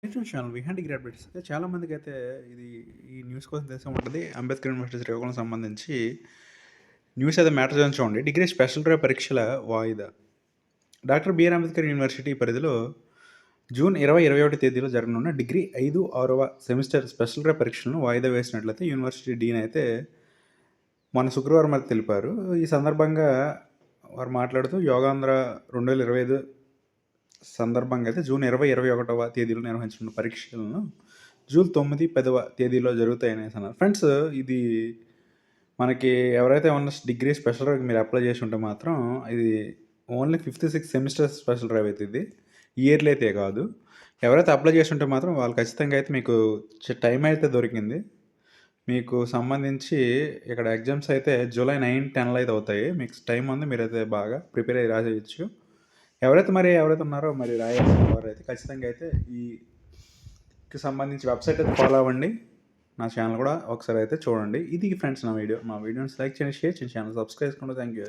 YouTube channel Vihaan degree updates అయితే చాలామందికి అయితే ఇది ఈ న్యూస్ కోసం తెలిసే ఉంటుంది. అంబేద్కర్ యూనివర్సిటీ శ్రీకాకుళం సంబంధించి న్యూస్ అయితే మ్యాటర్ చేయాలని చూడండి. డిగ్రీ స్పెషల్ డ్రైవ్ పరీక్షల వాయిదా. డాక్టర్ బిఆర్ అంబేద్కర్ యూనివర్సిటీ పరిధిలో జూన్ 20, 21 తేదీలో జరగనున్న డిగ్రీ 5, 6వ సెమిస్టర్ స్పెషల్ డ్రైవ్ పరీక్షలను వాయిదా వేసినట్లయితే యూనివర్సిటీ డీన్ అయితే మొన్న శుక్రవారం అయితే తెలిపారు. ఈ సందర్భంగా వారు మాట్లాడుతూ యోగాంధ్ర 2025 సందర్భంగా అయితే జూన్ 20, 21వ తేదీలో నిర్వహించిన పరీక్షలను జూన్ 9, 10వ తేదీలో జరుగుతాయని అన్నారు. ఫ్రెండ్స్, ఇది మనకి ఎవరైతే ఉన్న డిగ్రీ స్పెషల్ డ్రైవ్ మీరు అప్లై చేసి ఉంటే మాత్రం ఇది only 5th, 6th semester special drive అయితే ఇది ఇయర్లీ అయితే కాదు. ఎవరైతే అప్లై చేసి ఉంటే మాత్రం వాళ్ళు ఖచ్చితంగా అయితే మీకు టైం అయితే దొరికింది. మీకు సంబంధించి ఇక్కడ ఎగ్జామ్స్ అయితే జూలై 9, 10లో అయితే అవుతాయి. మీకు టైం ఉంది, మీరైతే బాగా ప్రిపేర్ అయ్యి రాసేయచ్చు. ఎవరైతే ఉన్నారో మరి రాయాల్సిన వారైతే ఖచ్చితంగా అయితే ఈకి సంబంధించి వెబ్సైట్ అయితే ఫాలో అవ్వండి. నా ఛానల్ కూడా ఒకసారి అయితే చూడండి. ఇది ఫ్రెండ్స్ నా వీడియో. మా వీడియోని లైక్ చేయండి, షేర్ చేయండి, ఛానల్ సబ్స్క్రైబ్ చేసుకోండి. Thank you.